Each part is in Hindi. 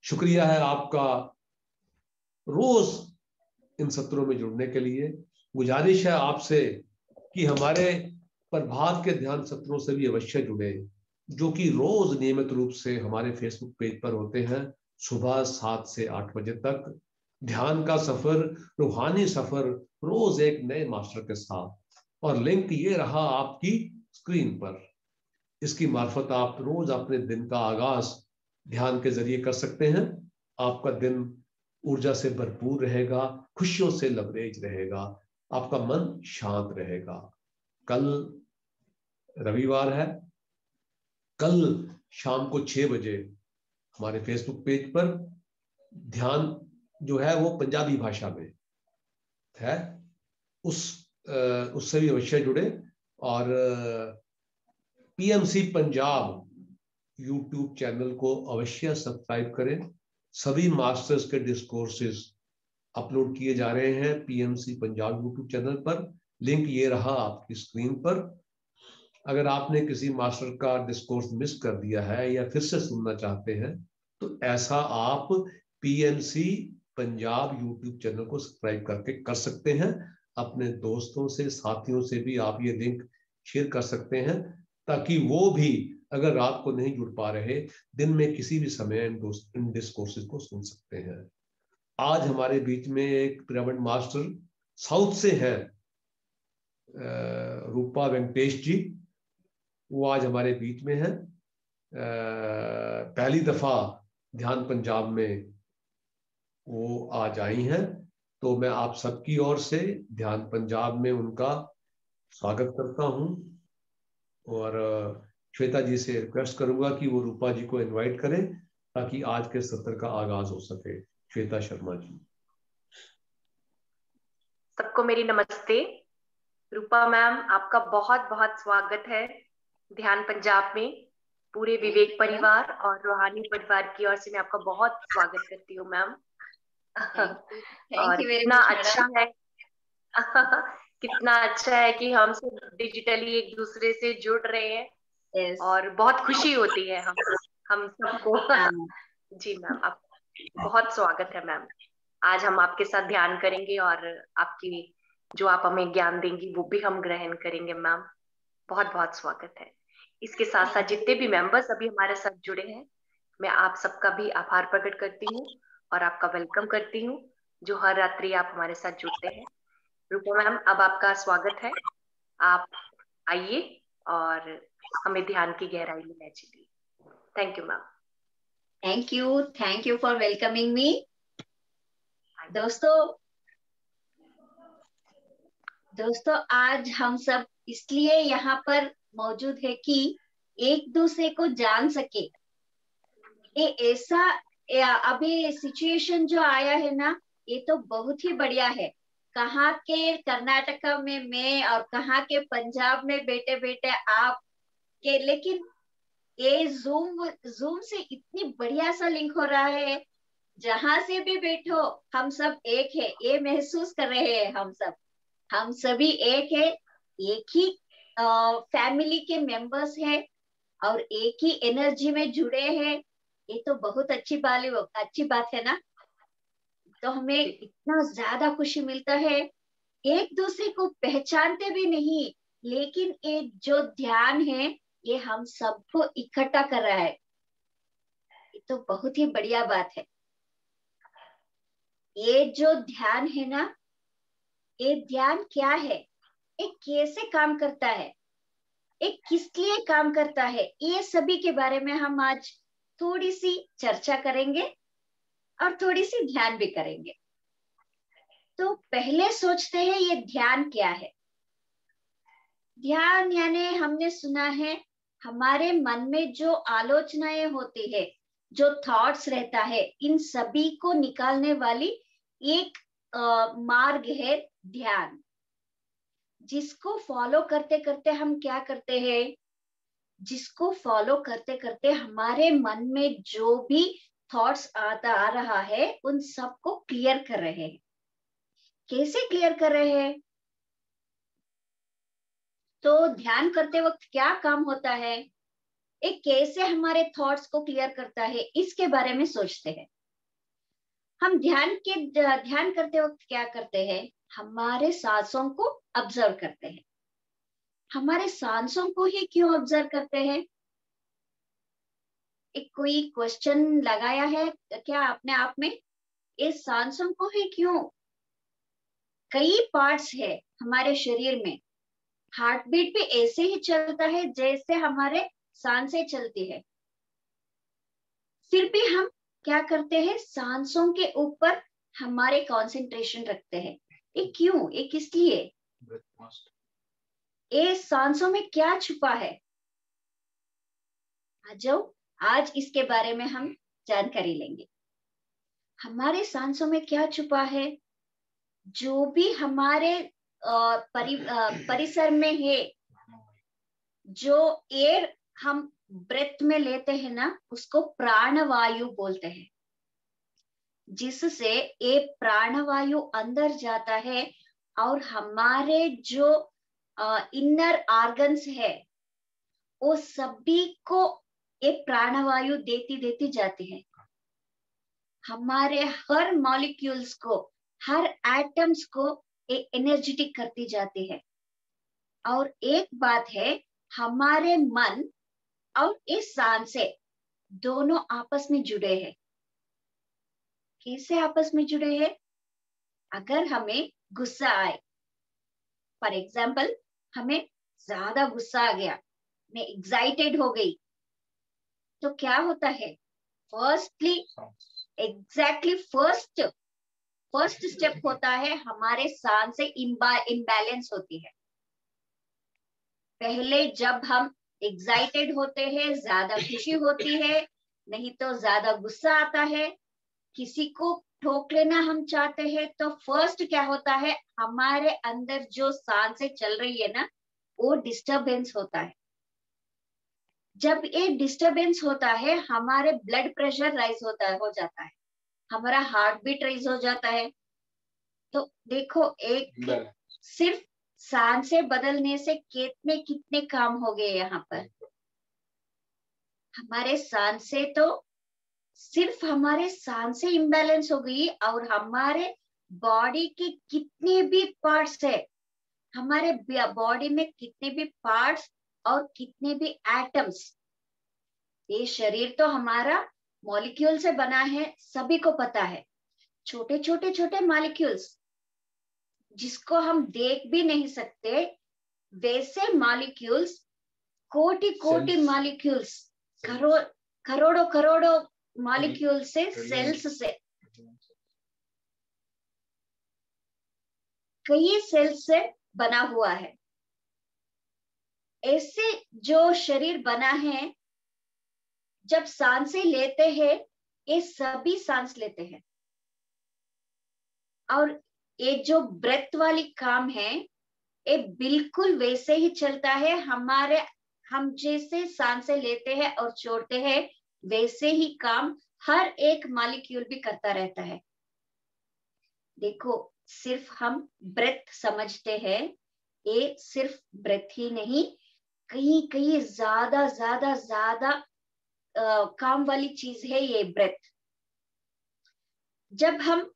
शुक्रिया है आपका रोज इन सत्रों में जुड़ने के लिए। गुजारिश है आपसे कि हमारे प्रभात के ध्यान सत्रों से भी अवश्य जुड़े, जो कि रोज नियमित रूप से हमारे फेसबुक पेज पर होते हैं, सुबह 7 से 8 बजे तक। ध्यान का सफर, रूहानी सफर, रोज एक नए मास्टर के साथ। और लिंक ये रहा आपकी स्क्रीन पर। इसकी मार्फत आप रोज अपने दिन का आगाज ध्यान के जरिए कर सकते हैं। आपका दिन ऊर्जा से भरपूर रहेगा, खुशियों से लबरेज रहेगा, आपका मन शांत रहेगा। कल रविवार है। कल शाम को 6 बजे हमारे फेसबुक पेज पर ध्यान जो है वो पंजाबी भाषा में है। उस उससे भी अवश्य जुड़े। और पीएमसी पंजाब यूट्यूब चैनल को अवश्य सब्सक्राइब करें। सभी मास्टर्स के डिस्कोर्सेज अपलोड किए जा रहे हैं पीएमसी पंजाब यूट्यूब चैनल पर। लिंक ये रहा आपकी स्क्रीन पर। अगर आपने किसी मास्टर का डिस्कोर्स मिस कर दिया है या फिर से सुनना चाहते हैं, तो ऐसा आप पीएमसी पंजाब यूट्यूब चैनल को सब्सक्राइब करके कर सकते हैं। अपने दोस्तों से, साथियों से भी आप ये लिंक शेयर कर सकते हैं, ताकि वो भी अगर रात को नहीं जुड़ पा रहे, दिन में किसी भी समय इन डिस्कोर्सेज को सुन सकते हैं। आज हमारे बीच में एक पिरामिड मास्टर साउथ से है, रूपा वेंकटेश जी। वो आज हमारे बीच में है। पहली दफा ध्यान पंजाब में वो आज आई हैं। तो मैं आप सबकी ओर से ध्यान पंजाब में उनका स्वागत करता हूं। और श्वेता जी से रिक्वेस्ट करूंगा कि वो रूपा जी को इनवाइट करें, ताकि आज के सत्र का आगाज हो सके। श्वेता शर्मा जी। सबको मेरी नमस्ते। रूपा मैम, आपका बहुत बहुत स्वागत है ध्यान पंजाब में। पूरे विवेक परिवार और रूहानी परिवार की ओर से मैं आपका बहुत स्वागत करती हूँ मैम। और कितना अच्छा है कितना अच्छा है कि हम सब डिजिटली एक दूसरे से जुड़ रहे हैं। और बहुत खुशी होती है हम सबको जी मैम, आप बहुत स्वागत है मैम। आज हम आपके साथ ध्यान करेंगे और आपकी जो आप हमें ज्ञान देंगी वो भी हम ग्रहण करेंगे मैम। बहुत बहुत स्वागत है। इसके साथ साथ जितने भी मेंबर्स अभी हमारे साथ जुड़े हैं, मैं आप सबका भी आभार प्रकट करती हूँ और आपका वेलकम करती हूँ, जो हर रात्रि आप हमारे साथ जुड़ते हैं। रूपा मैम, अब आपका स्वागत है। आप आइए और हमें ध्यान की गहराई में ले चलिए। Thank you ma'am. Thank you for welcoming मी। दोस्तों आज हम सब इसलिए यहाँ पर मौजूद है कि एक दूसरे को जान सके। ये ऐसा अभी सिचुएशन जो आया है ना, ये तो बहुत ही बढ़िया है। कहाँ के कर्नाटका में मैं और कहाँ के पंजाब में बेटे बेटे आप के, लेकिन ये जूम से इतनी बढ़िया सा लिंक हो रहा है। जहां से भी बैठो हम सब एक है, ये महसूस कर रहे हैं। हम सभी एक है, एक ही फैमिली के मेंबर्स हैं और एक ही एनर्जी में जुड़े हैं। ये तो बहुत अच्छी बात है ना। तो हमें इतना ज्यादा खुशी मिलता है। एक दूसरे को पहचानते भी नहीं, लेकिन ये जो ध्यान है ये हम सबको इकट्ठा कर रहा है। ये तो बहुत ही बढ़िया बात है। ये जो ध्यान है ना, ये ध्यान क्या है, ये कैसे काम करता है, ये किस लिए काम करता है, ये सभी के बारे में हम आज थोड़ी सी चर्चा करेंगे और थोड़ी सी ध्यान भी करेंगे। तो पहले सोचते हैं ये ध्यान क्या है। ध्यान यानी हमने सुना है हमारे मन में जो आलोचनाएं होती है, जो थॉट्स रहता है, इन सभी को निकालने वाली एक मार्ग है ध्यान, जिसको फॉलो करते करते हम क्या करते हैं, जिसको फॉलो करते करते हमारे मन में जो भी थॉट्स आ रहा है उन सबको क्लियर कर रहे हैं। कैसे क्लियर कर रहे हैं? तो ध्यान करते वक्त क्या काम होता है? ये कैसे हमारे थॉट्स को क्लियर करता है, इसके बारे में सोचते हैं। हम ध्यान करते वक्त क्या करते हैं, हमारे सांसों को ऑब्जर्व करते हैं। हमारे सांसों को ही क्यों ऑब्जर्व करते हैं? एक कोई क्वेश्चन लगाया है क्या अपने आप में? इस सांसों को ही क्यों? कई पार्ट्स है हमारे शरीर में, हार्ट बीट भी ऐसे ही चलता है जैसे हमारे सांसें चलती है, फिर भी हम क्या करते हैं, सांसों के ऊपर हमारे कंसंट्रेशन रखते हैं। ये क्यों, ये किस लिए? ये सांसों में क्या छुपा है? आ जाओ, आज इसके बारे में हम जानकारी लेंगे। हमारे सांसों में क्या छुपा है? जो भी हमारे परिसर में है, जो एयर हम ब्रेथ में लेते हैं ना, उसको प्राणवायु बोलते हैं। जिससे ये प्राणवायु अंदर जाता है और हमारे जो इनर ऑर्गन्स है वो सभी को ये प्राणवायु देती देती जाती है। हमारे हर मॉलिक्यूल्स को, हर एटम्स को ये एनर्जेटिक करती जाती है। और एक बात है, हमारे मन और इस सांसें दोनों आपस में जुड़े हैं। कैसे आपस में जुड़े हैं? अगर हमें गुस्सा आए, फॉर एग्जाम्पल हमें ज्यादा गुस्सा आ गया, मैं एक्साइटेड हो गई, तो क्या होता है? फर्स्टली एग्जैक्टली फर्स्ट स्टेप होता है, हमारे सांस से इम्बैलेंस होती है। पहले जब हम एक्साइटेड होते हैं, ज्यादा खुशी होती है, नहीं तो ज्यादा गुस्सा आता है, किसी को ठोक लेना हम चाहते हैं, तो फर्स्ट क्या होता है, हमारे अंदर जो सांसें चल रही है ना, वो डिस्टरबेंस होता है। जब ये डिस्टरबेंस होता है, हमारे ब्लड प्रेशर राइज हो जाता है, हमारा हार्ट बीट राइज हो जाता है। तो देखो, एक सिर्फ सांसें बदलने से कितने कितने काम हो गए यहाँ पर। हमारे सांसें तो सिर्फ हमारे सांसें इम्बैलेंस हो गई, और हमारे बॉडी के कितने भी पार्ट्स है, हमारे बॉडी में कितने भी पार्ट्स और कितने भी एटम्स, ये शरीर तो हमारा मॉलिक्यूल से बना है, सभी को पता है। छोटे छोटे छोटे मॉलिक्यूल्स जिसको हम देख भी नहीं सकते, वैसे मॉलिक्यूल्स, कोटि कोटि मॉलिक्यूल्स, करोड़ों करोड़ों मॉलिक्यूल से, सेल्स से, कई सेल्स से बना हुआ है। ऐसे जो शरीर बना है, जब सांसें लेते हैं, ये सभी सांस लेते हैं। और ये जो ब्रेथ वाली काम है, ये बिल्कुल वैसे ही चलता है। हम जैसे सांसें लेते हैं और छोड़ते हैं, वैसे ही काम हर एक मॉलिक्यूल भी करता रहता है। देखो, सिर्फ हम ब्रेथ समझते हैं, ये सिर्फ ब्रेथ ही नहीं, कहीं कहीं ज्यादा ज्यादा ज्यादा काम वाली चीज है ये ब्रेथ। जब हम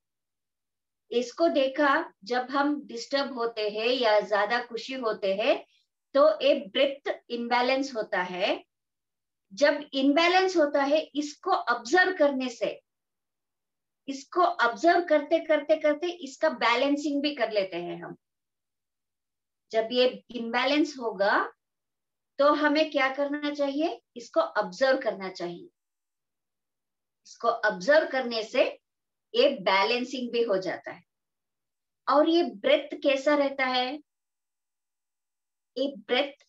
इसको देखा, जब हम डिस्टर्ब होते हैं या ज्यादा खुशी होते हैं, तो एक ब्रेथ इम्बैलेंस होता है। जब इम्बैलेंस होता है, इसको ऑब्जर्व करने से, इसको ऑब्जर्व करते करते करते इसका बैलेंसिंग भी कर लेते हैं हम। जब ये इम्बैलेंस होगा तो हमें क्या करना चाहिए? इसको ऑब्जर्व करना चाहिए। इसको ऑब्जर्व करने से ये बैलेंसिंग भी हो जाता है। और ये ब्रेथ कैसा रहता है? ये ब्रेथ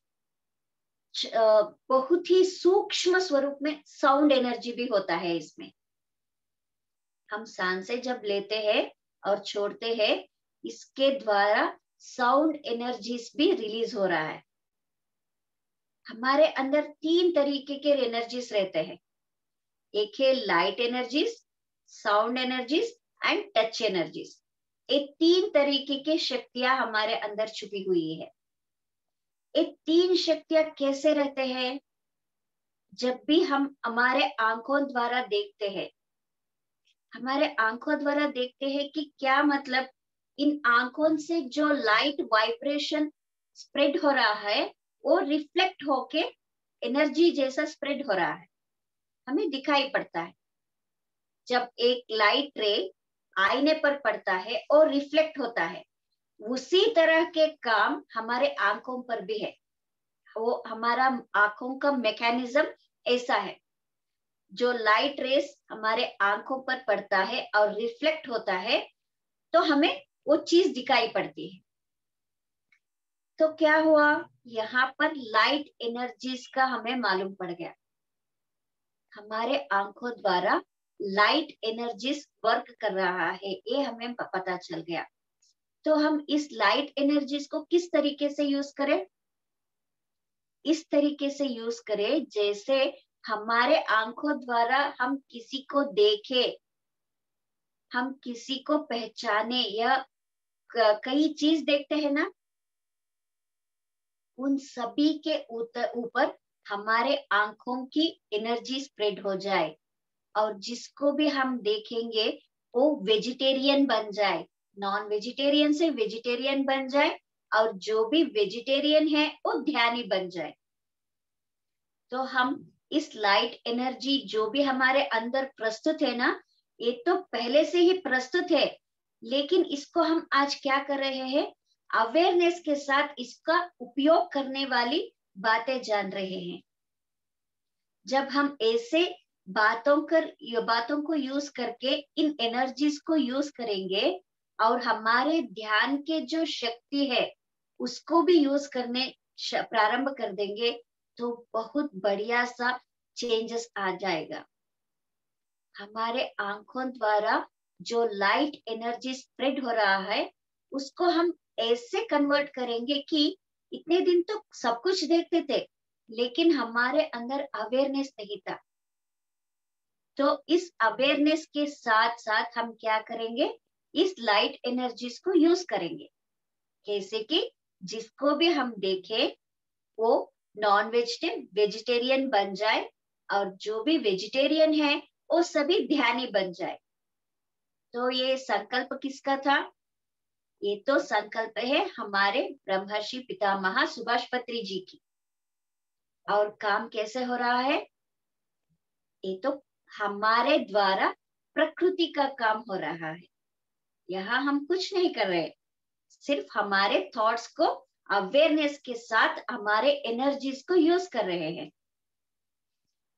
बहुत ही सूक्ष्म स्वरूप में साउंड एनर्जी भी होता है इसमें। हम सांसें जब लेते हैं और छोड़ते हैं, इसके द्वारा साउंड एनर्जीज भी रिलीज हो रहा है। हमारे अंदर 3 तरीके के एनर्जीज रहते हैं। एक है light energies, sound energies and touch energies. ये 3 तरीके की शक्तियां हमारे अंदर छुपी हुई है। ये 3 शक्तियां कैसे रहते हैं? जब भी हम हमारे आंखों द्वारा देखते हैं, हमारे आंखों द्वारा देखते हैं कि क्या मतलब इन आंखों से जो लाइट वाइब्रेशन स्प्रेड हो रहा है वो रिफ्लेक्ट होके एनर्जी जैसा स्प्रेड हो रहा है, हमें दिखाई पड़ता है। जब एक लाइट रे आईने पर पड़ता है और रिफ्लेक्ट होता है, उसी तरह के काम हमारे आंखों पर भी है। वो हमारा आंखों का मैकेनिज्म ऐसा है, जो लाइट रेस हमारे आंखों पर पड़ता है और रिफ्लेक्ट होता है तो हमें वो चीज दिखाई पड़ती है। तो क्या हुआ, यहाँ पर लाइट एनर्जीज का हमें मालूम पड़ गया, हमारे आंखों द्वारा लाइट एनर्जीज वर्क कर रहा है, ये हमें पता चल गया। तो हम इस लाइट एनर्जीज को किस तरीके से यूज करें? इस तरीके से यूज करें जैसे हमारे आंखों द्वारा हम किसी को देखे, हम किसी को पहचाने या कई चीज देखते हैं ना, उन सभी के ऊपर हमारे आंखों की एनर्जी स्प्रेड हो जाए और जिसको भी हम देखेंगे वो वेजिटेरियन बन जाए, नॉन वेजिटेरियन से वेजिटेरियन बन जाए और जो भी वेजिटेरियन है वो ध्यानी बन जाए। तो हम इस लाइट एनर्जी जो भी हमारे अंदर प्रस्तुत है ना, ये तो पहले से ही प्रस्तुत है, लेकिन इसको हम आज क्या कर रहे हैं, अवेयरनेस के साथ इसका उपयोग करने वाली बातें जान रहे हैं। जब हम ऐसे बातों को यूज करके इन एनर्जीज को यूज करेंगे और हमारे ध्यान के जो शक्ति है उसको भी यूज करने प्रारंभ कर देंगे तो बहुत बढ़िया सा चेंजेस आ जाएगा। हमारे आंखों द्वारा जो लाइट एनर्जी स्प्रेड हो रहा है उसको हम ऐसे कन्वर्ट करेंगे कि इतने दिन तो सब कुछ देखते थे लेकिन हमारे अंदर अवेयरनेस नहीं था। तो इस अवेयरनेस के साथ साथ हम क्या करेंगे, इस लाइट एनर्जीज को यूज करेंगे। कैसे कि जिसको भी हम देखें वो नॉन वेजिटेरियन बन जाए और जो भी वेजिटेरियन है वो सभी ध्यानी बन जाए। तो ये संकल्प किसका था? ये तो संकल्प है हमारे ब्रह्मर्षि पितामह सुभाष पत्री जी की। और काम कैसे हो रहा है? ये तो हमारे द्वारा प्रकृति का काम हो रहा है। यहाँ हम कुछ नहीं कर रहे, सिर्फ हमारे थॉट्स को अवेयरनेस के साथ हमारे एनर्जीज को यूज कर रहे हैं।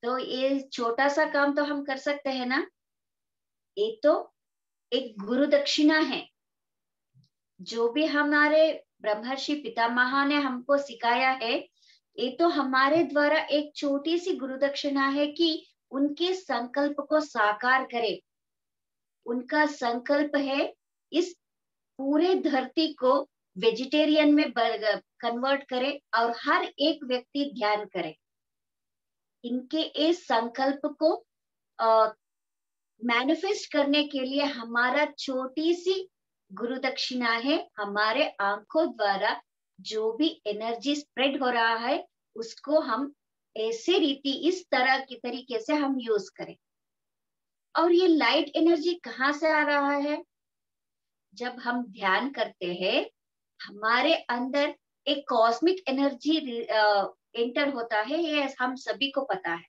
तो ये छोटा सा काम तो हम कर सकते हैं ना। ये तो एक गुरु दक्षिणा है जो भी हमारे ब्रह्मर्षि पितामह ने हमको सिखाया है। ये तो हमारे द्वारा एक छोटी सी गुरु दक्षिणा है कि उनके संकल्प को साकार करे। उनका संकल्प है इस पूरे धरती को वेजिटेरियन में कन्वर्ट करे और हर एक व्यक्ति ध्यान करे। इनके इस संकल्प को मैनिफेस्ट करने के लिए हमारा छोटी सी गुरु दक्षिणा है, हमारे आंखों द्वारा जो भी एनर्जी स्प्रेड हो रहा है उसको हम ऐसे रीति इस तरह की तरीके से हम यूज करें। और ये लाइट एनर्जी कहाँ से आ रहा है? जब हम ध्यान करते हैं हमारे अंदर एक कॉस्मिक एनर्जी एंटर होता है, ये हम सभी को पता है।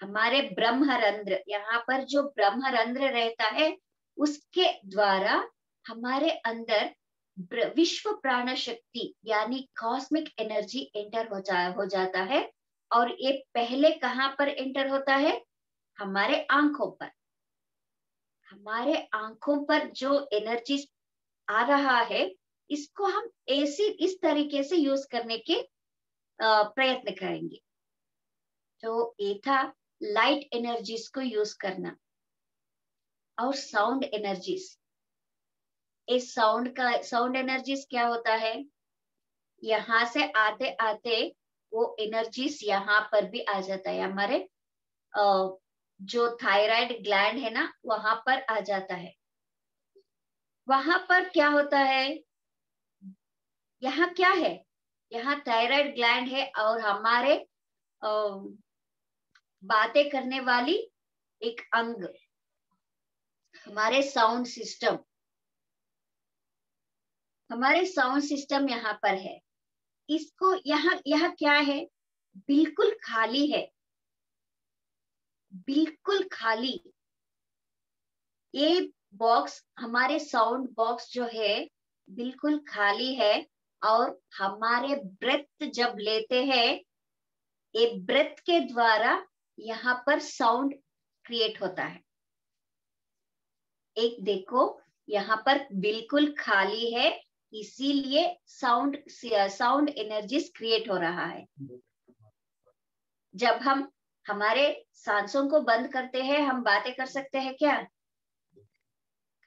हमारे ब्रह्मरंध्र, यहाँ पर जो ब्रह्मरंध्र रहता है उसके द्वारा हमारे अंदर विश्व प्राण शक्ति यानी कॉस्मिक एनर्जी एंटर हो जाता है। और ये पहले कहाँ पर एंटर होता है? हमारे आंखों पर। हमारे आंखों पर जो एनर्जी आ रहा है इसको हम इस तरीके से यूज करने के प्रयत्न करेंगे। तो ये था लाइट एनर्जीज को यूज करना। और साउंड एनर्जीज, इस साउंड एनर्जीज क्या होता है? यहाँ से आते आते वो एनर्जीज यहाँ पर भी आ जाता है। हमारे जो थायराइड ग्लैंड है ना वहां पर आ जाता है। वहां पर क्या होता है? यहाँ क्या है? यहाँ थायराइड ग्लैंड है और हमारे बातें करने वाली एक अंग, हमारे साउंड सिस्टम। हमारे साउंड सिस्टम यहाँ पर है। इसको यहाँ क्या है, बिल्कुल खाली है, बिल्कुल खाली। ये बॉक्स, हमारे साउंड बॉक्स जो है बिल्कुल खाली है। और हमारे ब्रेथ जब लेते हैं, ये ब्रेथ के द्वारा यहाँ पर साउंड क्रिएट होता है। एक देखो, यहाँ पर बिल्कुल खाली है, इसीलिए साउंड एनर्जीज क्रिएट हो रहा है। जब हम हमारे सांसों को बंद करते हैं, हम बातें कर सकते हैं क्या?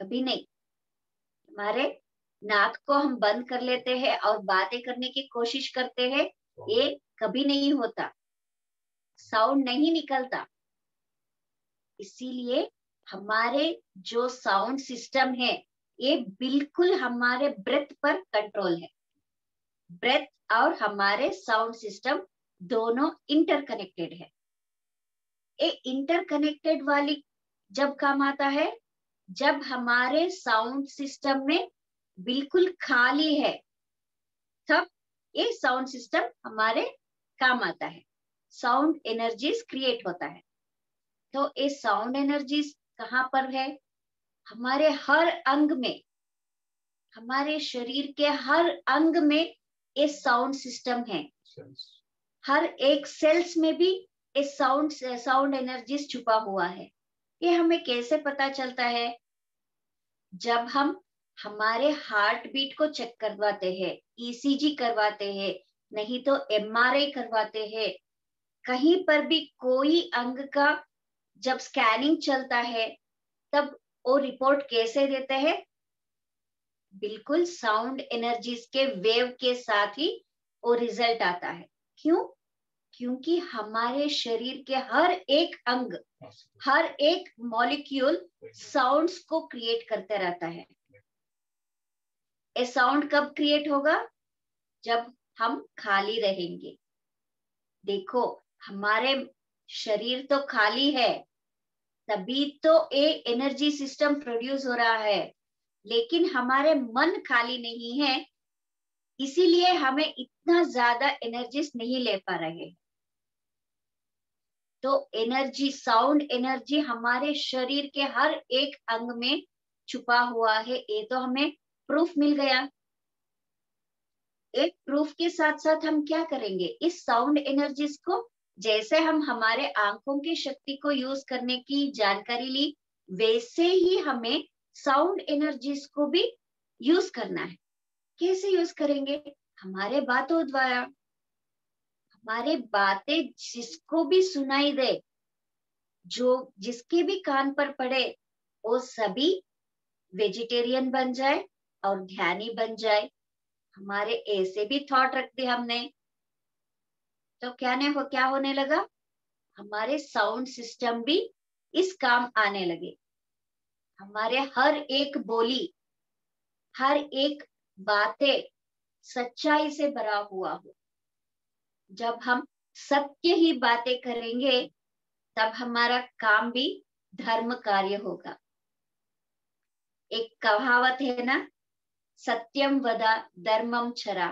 कभी नहीं। हमारे नाक को हम बंद कर लेते हैं और बातें करने की कोशिश करते हैं, ये कभी नहीं होता, साउंड नहीं निकलता। इसीलिए हमारे जो साउंड सिस्टम है, ये बिल्कुल हमारे ब्रेथ पर कंट्रोल है। ब्रेथ और हमारे साउंड सिस्टम दोनों इंटरकनेक्टेड है। ये इंटरकनेक्टेड वाली जब काम आता है, जब हमारे साउंड सिस्टम में बिल्कुल खाली है, तब ये साउंड सिस्टम हमारे काम आता है, साउंड एनर्जीज क्रिएट होता है। तो ये साउंड एनर्जीज कहाँ पर है? हमारे हर अंग में, हमारे शरीर के हर अंग में ये साउंड सिस्टम है। हर एक सेल्स में भी ये साउंड एनर्जीज छुपा हुआ है। ये हमें कैसे पता चलता है? जब हम हमारे हार्ट बीट को चेक करवाते हैं, ईसीजी करवाते हैं, नहीं तो एमआरआई करवाते हैं, कहीं पर भी कोई अंग का जब स्कैनिंग चलता है, तब वो रिपोर्ट कैसे देते हैं? बिल्कुल साउंड एनर्जीज के वेव के साथ ही वो रिजल्ट आता है। क्यों? क्योंकि हमारे शरीर के हर एक अंग, हर एक मॉलिक्यूल साउंड्स को क्रिएट करते रहता है। ये साउंड कब क्रिएट होगा? जब हम खाली रहेंगे। देखो, हमारे शरीर तो खाली है, तभी तो ये एनर्जी सिस्टम प्रोड्यूस हो रहा है, लेकिन हमारे मन खाली नहीं है, इसीलिए हमें इतना ज्यादा एनर्जीज नहीं ले पा रहे। तो एनर्जी, साउंड एनर्जी हमारे शरीर के हर एक अंग में छुपा हुआ है, ये तो हमें प्रूफ मिल गया। एक प्रूफ के साथ साथ हम क्या करेंगे? इस साउंड एनर्जीज को, जैसे हम हमारे आंखों की शक्ति को यूज करने की जानकारी ली, वैसे ही हमें साउंड एनर्जीज को भी यूज करना है। कैसे यूज करेंगे? हमारे बातों द्वारा। हमारे बातें जिसको भी सुनाई दे, जो जिसके भी कान पर पड़े, वो सभी वेजिटेरियन बन जाए और ध्यानी बन जाए। हमारे ऐसे भी थॉट रख दिए हमने, तो क्या होने लगा? हमारे साउंड सिस्टम भी इस काम आने लगे। हमारे हर एक बोली, हर एक बातें सच्चाई से भरा हुआ हो। जब हम सत्य ही बातें करेंगे, तब हमारा काम भी धर्म कार्य होगा। एक कहावत है ना, सत्यम वदा धर्मम चरा।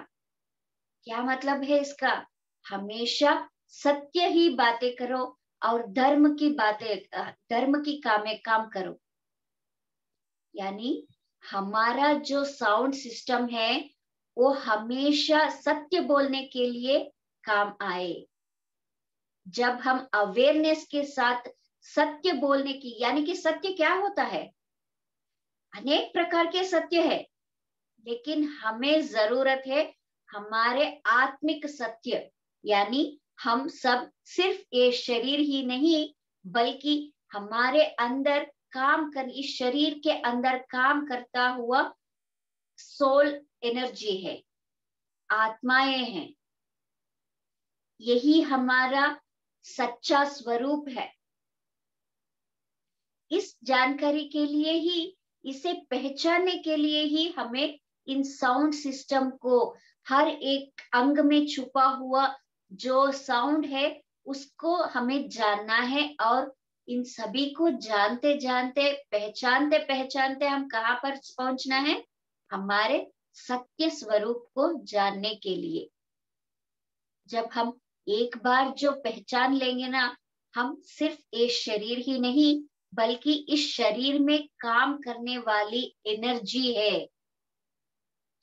क्या मतलब है इसका? हमेशा सत्य ही बातें करो और धर्म की काम करो। यानी हमारा जो साउंड सिस्टम है, वो हमेशा सत्य बोलने के लिए काम आए। जब हम अवेयरनेस के साथ सत्य बोलने की, यानी कि सत्य क्या होता है? अनेक प्रकार के सत्य है, लेकिन हमें जरूरत है हमारे आत्मिक सत्य। यानी हम सब सिर्फ ये शरीर ही नहीं, बल्कि हमारे अंदर इस शरीर के अंदर काम करता हुआ सोल एनर्जी है, आत्माएं हैं। यही हमारा सच्चा स्वरूप है। इस जानकारी के लिए ही, इसे पहचानने के लिए ही हमें इन साउंड सिस्टम को, हर एक अंग में छुपा हुआ जो साउंड है, उसको हमें जानना है। और इन सभी को जानते जानते, पहचानते पहचानते हम कहाँ पर पहुंचना है? हमारे सत्य स्वरूप को जानने के लिए। जब हम एक बार जो पहचान लेंगे ना, हम सिर्फ ये शरीर ही नहीं बल्कि इस शरीर में काम करने वाली एनर्जी है,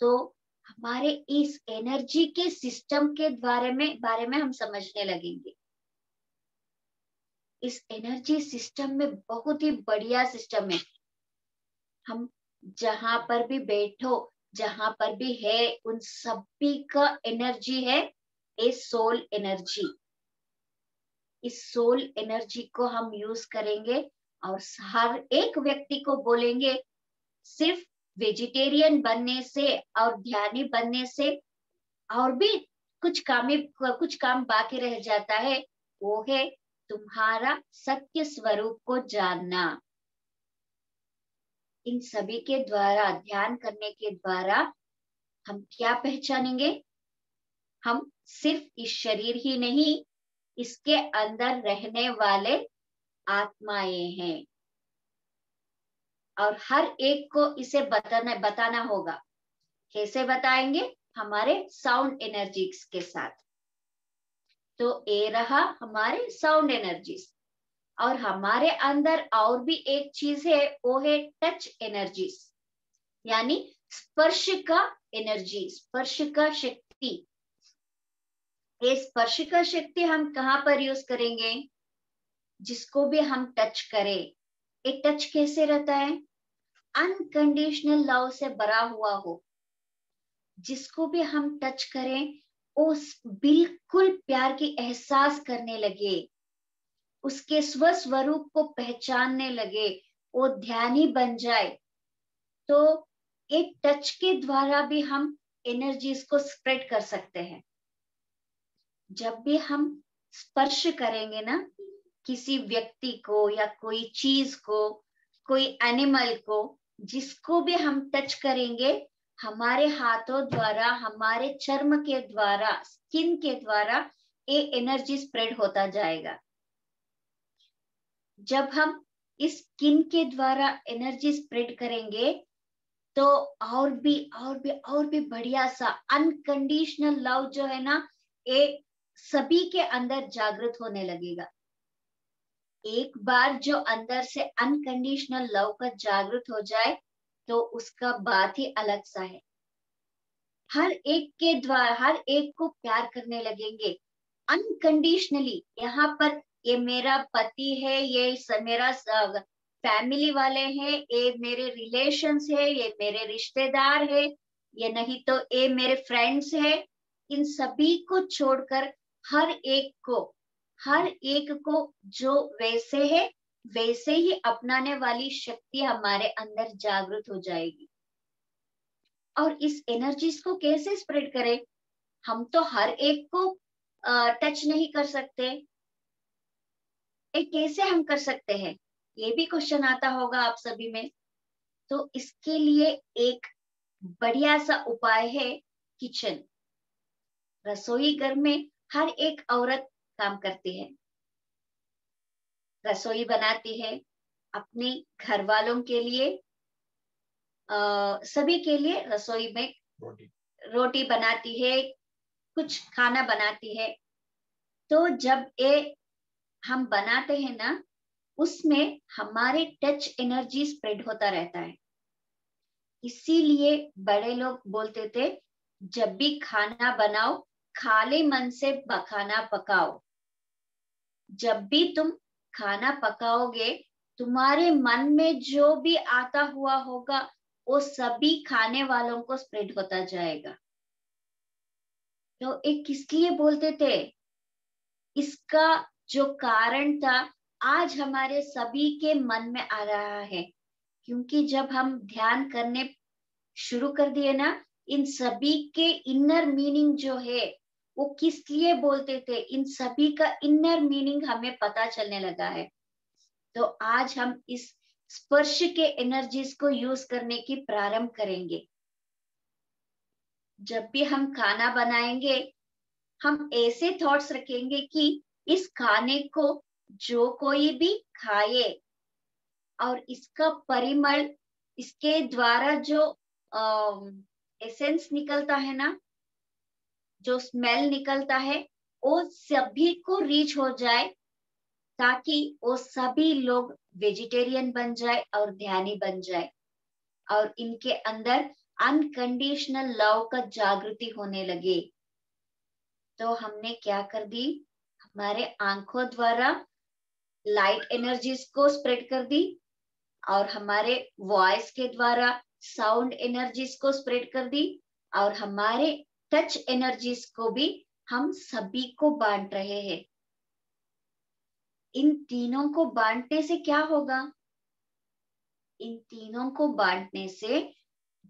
तो हमारे इस एनर्जी के सिस्टम के बारे में हम समझने लगेंगे। इस एनर्जी सिस्टम में बहुत ही बढ़िया सिस्टम है। हम जहां पर भी बैठो, जहां पर भी है, उन सभी का एनर्जी है ये सोल एनर्जी। इस सोल एनर्जी को हम यूज करेंगे और हर एक व्यक्ति को बोलेंगे सिर्फ वेजिटेरियन बनने से और ध्यानी बनने से और भी कुछ काम बाकी रह जाता है, वो है तुम्हारा सत्य स्वरूप को जानना। इन सभी के द्वारा, ध्यान करने के द्वारा हम क्या पहचानेंगे? हम सिर्फ इस शरीर ही नहीं, इसके अंदर रहने वाले आत्माएं हैं। और हर एक को इसे बताना होगा। कैसे बताएंगे? हमारे साउंड एनर्जीज के साथ। तो ये रहा हमारे साउंड एनर्जीज। और हमारे अंदर और भी एक चीज है, वो है टच एनर्जीज, यानी स्पर्श का एनर्जी, स्पर्श का शक्ति। ये स्पर्श का शक्ति हम कहाँ पर यूज करेंगे? जिसको भी हम टच करें, ये टच कैसे रहता है? अनकंडीशनल लव से भरा हुआ हो। जिसको भी हम टच करें वो बिल्कुल प्यार की एहसास करने लगे, उसके स्वस्वरूप को पहचानने लगे, वो ध्यानी बन जाए। तो एक टच के द्वारा भी हम एनर्जीज को स्प्रेड कर सकते हैं। जब भी हम स्पर्श करेंगे ना किसी व्यक्ति को या कोई चीज को, कोई एनिमल को, जिसको भी हम टच करेंगे, हमारे हाथों द्वारा, हमारे चर्म के द्वारा, स्किन के द्वारा ये एनर्जी स्प्रेड होता जाएगा। जब हम इस स्किन के द्वारा एनर्जी स्प्रेड करेंगे तो और भी बढ़िया सा अनकंडीशनल लव जो है ना, ये सभी के अंदर जागृत होने लगेगा। एक बार जो अंदर से अनकंडीशनल लव का जागृत हो जाए तो उसका बात ही अलग सा है। हर एक के द्वारा हर एक को प्यार करने लगेंगे अनकंडीशनली। यहाँ पर ये मेरा पति है, ये मेरा फैमिली वाले हैं, ये मेरे रिलेशंस है, ये मेरे रिश्तेदार है, ये नहीं तो ये मेरे फ्रेंड्स है। इन सभी को छोड़कर हर एक को जो वैसे है वैसे ही अपनाने वाली शक्ति हमारे अंदर जागृत हो जाएगी। और इस एनर्जीज को कैसे स्प्रेड करें? हम तो हर एक को टच नहीं कर सकते, कैसे हम कर सकते हैं? ये भी क्वेश्चन आता होगा आप सभी में। तो इसके लिए एक बढ़िया सा उपाय है किचन। रसोई घर में हर एक औरत काम करती है, रसोई बनाती है अपने घर वालों के लिए, सभी के लिए रसोई में रोटी बनाती है, कुछ खाना बनाती है। तो जब ये हम बनाते हैं ना, उसमें हमारे टच एनर्जी स्प्रेड होता रहता है। इसीलिए बड़े लोग बोलते थे जब भी खाना बनाओ खाली मन से खाना पकाओ। जब भी तुम खाना पकाओगे तुम्हारे मन में जो भी आता हुआ होगा वो सभी खाने वालों को स्प्रेड होता जाएगा। तो एक किस लिए बोलते थे? इसका जो कारण था आज हमारे सभी के मन में आ रहा है, क्योंकि जब हम ध्यान करने शुरू कर दिए ना, इन सभी के इनर मीनिंग जो है वो किस लिए बोलते थे, इन सभी का इनर मीनिंग हमें पता चलने लगा है। तो आज हम इस स्पर्श के एनर्जीज को यूज करने की प्रारंभ करेंगे। जब भी हम खाना बनाएंगे हम ऐसे थॉट्स रखेंगे कि इस खाने को जो कोई भी खाए और इसका परिमल, इसके द्वारा जो एसेंस निकलता है ना, जो स्मेल निकलता है, वो सभी को रीच हो जाए, ताकि वो सभी लोग वेजिटेरियन बन जाए और ध्यानी बन जाए और इनके अंदर अनकंडीशनल लव का जागृति होने लगे। तो हमने क्या कर दी, हमारे आंखों द्वारा लाइट एनर्जीज को स्प्रेड कर दी और हमारे वॉइस के द्वारा साउंड एनर्जीज को स्प्रेड कर दी और हमारे टच एनर्जीज को भी हम सभी को बांट रहे हैं। इन तीनों को बांटने से क्या होगा? इन तीनों को बांटने से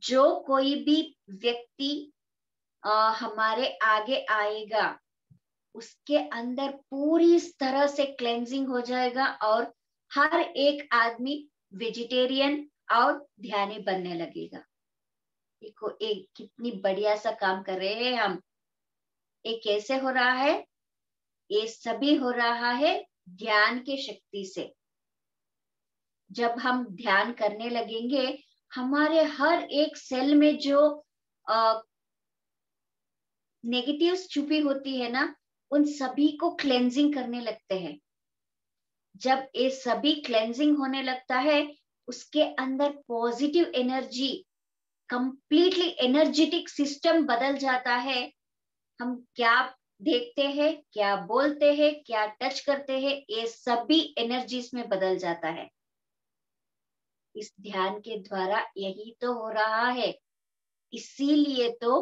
जो कोई भी व्यक्ति हमारे आगे आएगा, उसके अंदर पूरी तरह से क्लेंजिंग हो जाएगा और हर एक आदमी वेजिटेरियन और ध्यानी बनने लगेगा। देखो एक कितनी बढ़िया सा काम कर रहे हैं हम। ये कैसे हो रहा है? ये सभी हो रहा है ध्यान के शक्ति से। जब हम ध्यान करने लगेंगे, हमारे हर एक सेल में जो नेगेटिव्स छुपी होती है ना, उन सभी को क्लेंजिंग करने लगते हैं। जब ये सभी क्लेंजिंग होने लगता है, उसके अंदर positive energy, completely energetic system बदल जाता है। हम क्या देखते हैं, क्या बोलते हैं, क्या टच करते हैं, ये सभी एनर्जीज में बदल जाता है। इस ध्यान के द्वारा यही तो हो रहा है। इसीलिए तो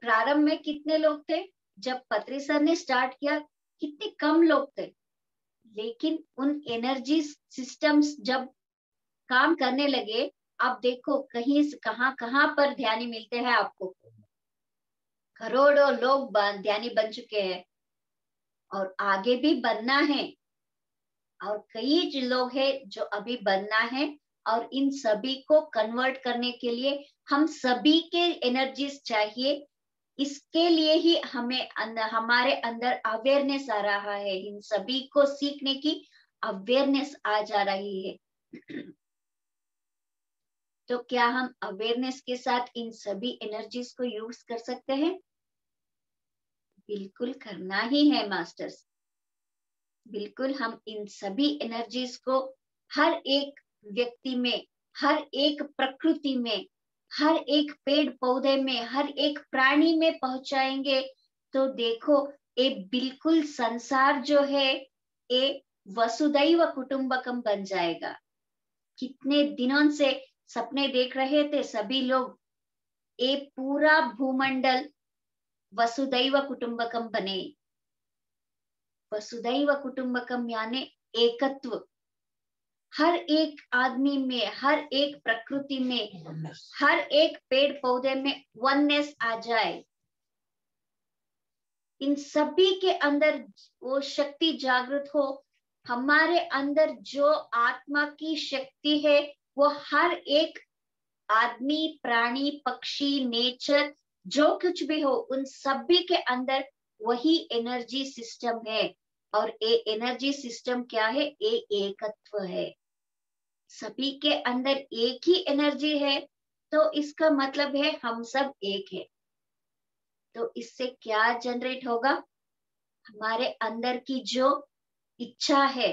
प्रारंभ में कितने लोग थे? जब पत्री सर ने स्टार्ट किया, कितने कम लोग थे, लेकिन उन एनर्जी सिस्टम्स जब काम करने लगे, आप देखो कहीं कहां कहां पर ध्यानी मिलते हैं आपको। करोड़ों लोग ध्यानी बन चुके हैं और आगे भी बनना है, और कई लोग हैं जो अभी बनना है। और इन सभी को कन्वर्ट करने के लिए हम सभी के एनर्जीज चाहिए। इसके लिए ही हमें हमारे अंदर अवेयरनेस आ रहा है। इन सभी को सीखने की अवेयरनेस आ जा रही है। तो क्या हम अवेयरनेस के साथ इन सभी एनर्जीज को यूज कर सकते हैं? बिल्कुल करना ही है मास्टर्स। बिल्कुल हम इन सभी एनर्जीज को हर एक व्यक्ति में, हर एक प्रकृति में, हर एक पेड़ पौधे में, हर एक प्राणी में पहुंचाएंगे तो देखो ये बिल्कुल संसार जो है ये वसुधैव कुटुंबकम बन जाएगा। कितने दिनों से सपने देख रहे थे सभी लोग, ये पूरा भूमंडल वसुधैव कुटुंबकम बने। वसुधैव कुटुंबकम यानी एकत्व। हर एक आदमी में, हर एक प्रकृति में, हर एक पेड़ पौधे में वननेस आ जाए। इन सभी के अंदर वो शक्ति जागृत हो। हमारे अंदर जो आत्मा की शक्ति है वो हर एक आदमी, प्राणी, पक्षी, नेचर, जो कुछ भी हो, उन सभी के अंदर वही एनर्जी सिस्टम है। और ये एनर्जी सिस्टम क्या है? ये एकत्व है। सभी के अंदर एक ही एनर्जी है, तो इसका मतलब है हम सब एक है। तो इससे क्या जनरेट होगा? हमारे अंदर की जो इच्छा है,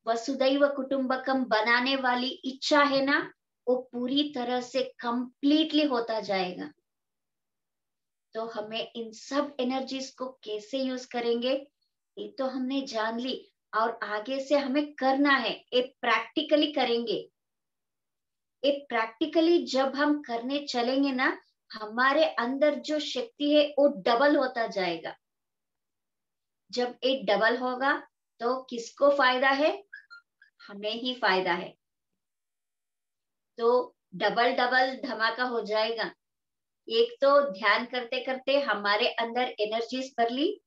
वसुधैव कुटुंबकम बनाने वाली इच्छा है ना, वो पूरी तरह से कंप्लीटली होता जाएगा। तो हमें इन सब एनर्जीज को कैसे यूज करेंगे, ये तो हमने जान ली। और आगे से हमें करना है, ये प्रैक्टिकली करेंगे। ये प्रैक्टिकली जब हम करने चलेंगे ना, हमारे अंदर जो शक्ति है वो डबल होता जाएगा। जब ये डबल होगा तो किसको फायदा है? हमें ही फायदा है। तो डबल डबल धमाका हो जाएगा। एक तो ध्यान करते करते हमारे अंदर एनर्जीज भर ली,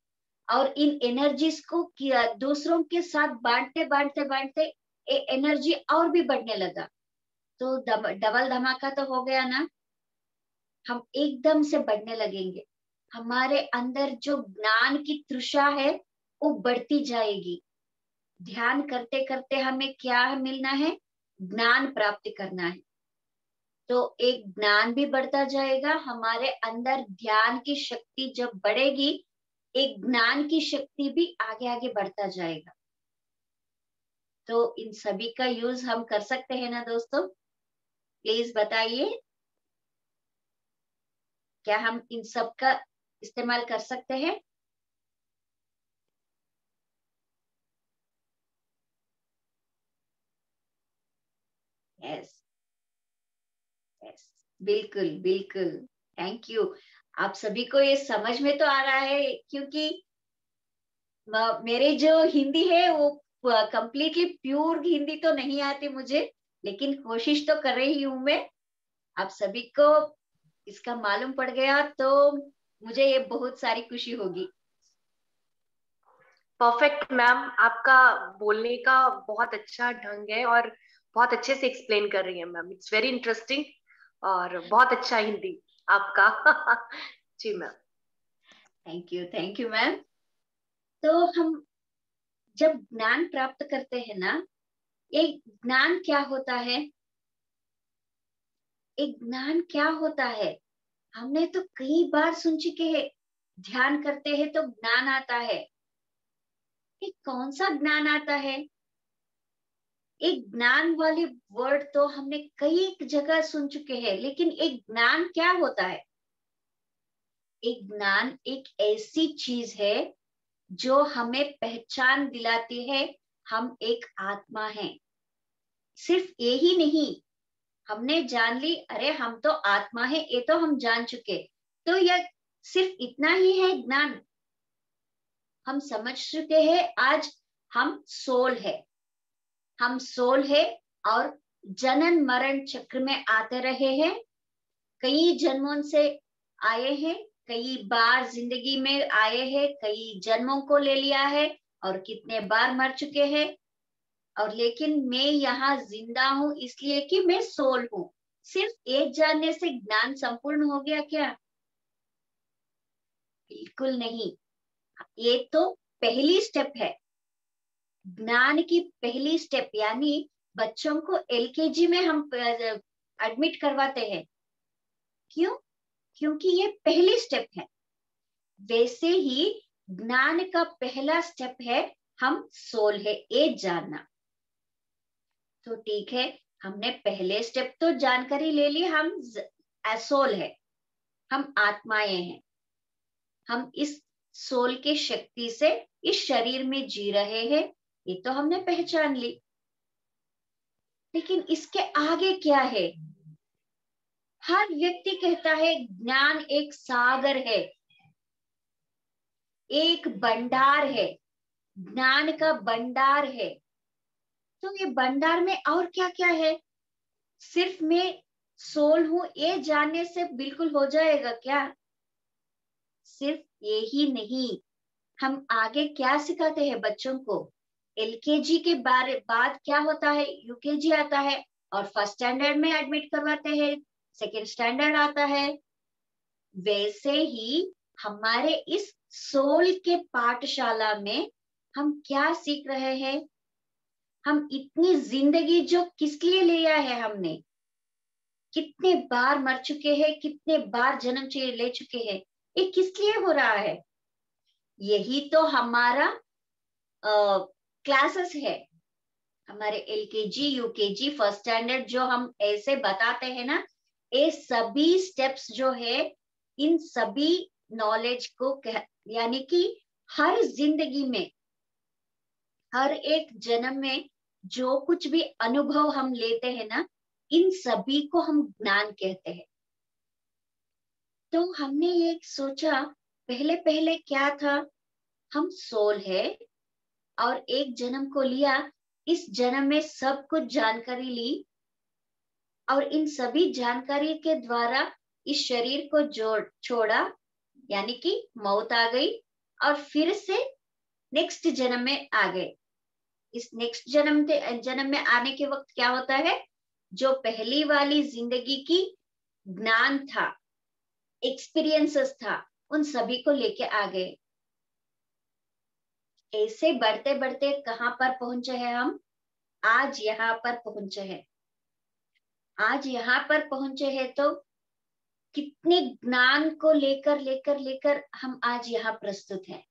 और इन एनर्जीज को किया दूसरों के साथ बांटते बांटते बांटते ये एनर्जी और भी बढ़ने लगा। तो डबल धमाका तो हो गया ना। हम एकदम से बढ़ने लगेंगे। हमारे अंदर जो ज्ञान की तृषा है वो बढ़ती जाएगी। ध्यान करते करते हमें क्या मिलना है? ज्ञान प्राप्त करना है। तो एक ज्ञान भी बढ़ता जाएगा हमारे अंदर। ध्यान की शक्ति जब बढ़ेगी, एक ज्ञान की शक्ति भी आगे आगे बढ़ता जाएगा। तो इन सभी का यूज हम कर सकते हैं ना दोस्तों? प्लीज बताइए, क्या हम इन सब का इस्तेमाल कर सकते हैं? यस, यस, बिल्कुल बिल्कुल। Thank you. आप सभी को ये समझ में तो आ रहा है, क्योंकि मेरे जो हिंदी है वो कंप्लीटली प्योर हिंदी तो नहीं आती मुझे, लेकिन कोशिश तो कर रही हूं मैं। आप सभी को इसका मालूम पड़ गया तो मुझे ये बहुत सारी खुशी होगी। परफेक्ट मैम, आपका बोलने का बहुत अच्छा ढंग है और बहुत अच्छे से एक्सप्लेन कर रही है मैम। इट्स वेरी इंटरेस्टिंग और बहुत अच्छा हिंदी आपका। जी मैम। Thank you ma'am. तो हम जब ज्ञान प्राप्त करते हैं ना, एक ज्ञान क्या होता है? एक ज्ञान क्या होता है? हमने तो कई बार सुन चुके हैं, ध्यान करते हैं तो ज्ञान आता है। ये कौन सा ज्ञान आता है? एक ज्ञान वाली वर्ड तो हमने कई जगह सुन चुके हैं, लेकिन एक ज्ञान क्या होता है? एक ज्ञान एक ऐसी चीज है जो हमें पहचान दिलाती है हम एक आत्मा हैं। सिर्फ यही नहीं, हमने जान ली अरे हम तो आत्मा है, ये तो हम जान चुके। तो यह सिर्फ इतना ही है ज्ञान? हम समझ चुके हैं आज हम सोल है, हम सोल है और जनन मरण चक्र में आते रहे हैं। कई जन्मों से आए हैं, कई बार जिंदगी में आए हैं, कई जन्मों को ले लिया है और कितने बार मर चुके हैं। और लेकिन मैं यहाँ जिंदा हूं इसलिए कि मैं सोल हूं। सिर्फ एक जानने से ज्ञान संपूर्ण हो गया क्या? बिल्कुल नहीं। ये तो पहली स्टेप है। ज्ञान की पहली स्टेप, यानी बच्चों को एलकेजी में हम एडमिट करवाते हैं। क्यों? क्योंकि ये पहली स्टेप है। वैसे ही ज्ञान का पहला स्टेप है हम सोल है, ये जानना। तो ठीक है, हमने पहले स्टेप तो जानकारी ले ली, हम सोल है, हम आत्माएं हैं। हम इस सोल की शक्ति से इस शरीर में जी रहे हैं, ये तो हमने पहचान ली। लेकिन इसके आगे क्या है? हर व्यक्ति कहता है ज्ञान एक सागर है, एक भंडार है, ज्ञान का भंडार है। तो ये भंडार में और क्या क्या है? सिर्फ मैं सोल हूं ये जानने से बिल्कुल हो जाएगा क्या? सिर्फ यही नहीं, हम आगे क्या सिखाते हैं बच्चों को? एलकेजी के बाद क्या होता है? यूकेजी आता है और फर्स्ट स्टैंडर्ड में एडमिट करवाते हैं, सेकेंड स्टैंडर्ड आता है। वैसे ही हमारे इस सोल के पाठशाला में हम क्या सीख रहे हैं? हम इतनी जिंदगी जो किस लिए लिया है, हमने कितने बार मर चुके हैं, कितने बार जन्म ले चुके हैं, ये किस लिए हो रहा है? यही तो हमारा क्लासेस है, हमारे एलकेजी यूकेजी फर्स्ट स्टैंडर्ड जो हम ऐसे बताते हैं ना, ये सभी स्टेप्स जो है, इन सभी नॉलेज को यानी कि हर जिंदगी में, हर एक जन्म में जो कुछ भी अनुभव हम लेते हैं ना, इन सभी को हम ज्ञान कहते हैं। तो हमने ये सोचा, पहले पहले क्या था? हम सोल है और एक जन्म को लिया, इस जन्म में सब कुछ जानकारी ली और इन सभी जानकारी के द्वारा इस शरीर को छोड़ा, यानी कि मौत आ गई और फिर से नेक्स्ट जन्म में आ गए। इस नेक्स्ट जन्म में आने के वक्त क्या होता है? जो पहली वाली जिंदगी की ज्ञान था, एक्सपीरियंसेस था, उन सभी को लेके आ गए। ऐसे बढ़ते बढ़ते कहाँ पर पहुंचे हैं हम? आज यहाँ पर पहुंचे हैं। आज यहाँ पर पहुंचे हैं तो कितने ज्ञान को लेकर लेकर लेकर हम आज यहाँ प्रस्तुत हैं।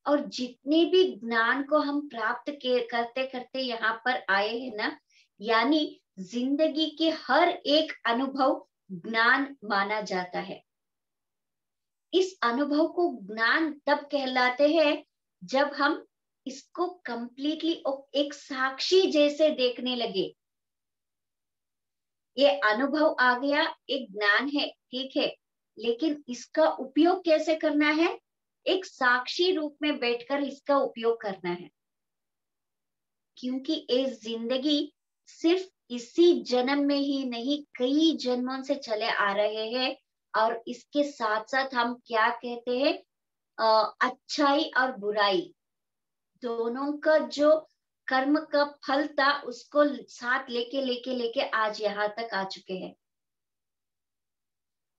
और जितने भी ज्ञान को हम प्राप्त करते करते यहाँ पर आए हैं ना, यानी जिंदगी के हर एक अनुभव ज्ञान माना जाता है। इस अनुभव को ज्ञान तब कहलाते हैं जब हम इसको कंप्लीटली एक साक्षी जैसे देखने लगे। ये अनुभव आ गया, एक ज्ञान है, ठीक है, लेकिन इसका उपयोग कैसे करना है? एक साक्षी रूप में बैठकर इसका उपयोग करना है। क्योंकि ये जिंदगी सिर्फ इसी जन्म में ही नहीं, कई जन्मों से चले आ रहे हैं। और इसके साथ साथ हम क्या कहते हैं, अच्छाई और बुराई दोनों का जो कर्म का फल था उसको साथ लेके लेके लेके आज यहाँ तक आ चुके हैं।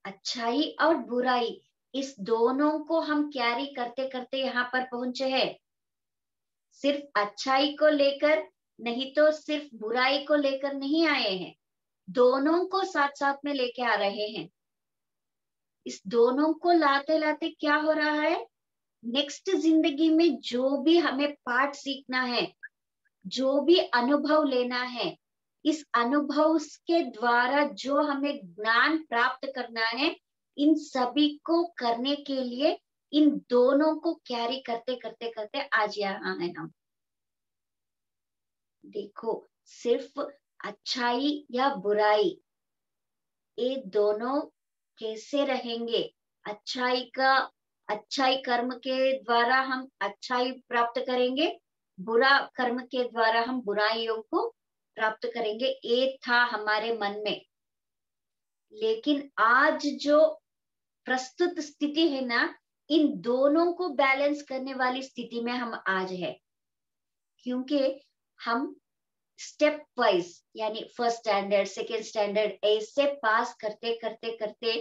अच्छाई और बुराई इस दोनों को हम कैरी करते करते यहाँ पर पहुंचे हैं। सिर्फ अच्छाई को लेकर नहीं तो सिर्फ बुराई को लेकर नहीं आए हैं, दोनों को साथ साथ में लेके आ रहे हैं। इस दोनों को लाते लाते क्या हो रहा है, नेक्स्ट जिंदगी में जो भी हमें पाठ सीखना है, जो भी अनुभव लेना है, इस अनुभव के द्वारा जो हमें ज्ञान प्राप्त करना है, इन सभी को करने के लिए इन दोनों को कैरी करते करते करते आज यहाँ है हम। देखो, सिर्फ अच्छाई या बुराई ये दोनों कैसे रहेंगे? अच्छाई कर्म के द्वारा हम अच्छाई प्राप्त करेंगे, बुरा कर्म के द्वारा हम बुराइयों को प्राप्त करेंगे। ये था हमारे मन में। लेकिन आज जो प्रस्तुत स्थिति है ना, इन दोनों को बैलेंस करने वाली स्थिति में हम आज है। क्योंकि हम स्टेप वाइज यानी फर्स्ट स्टैंडर्ड, सेकेंड स्टैंडर्ड ऐसे पास करते करते करते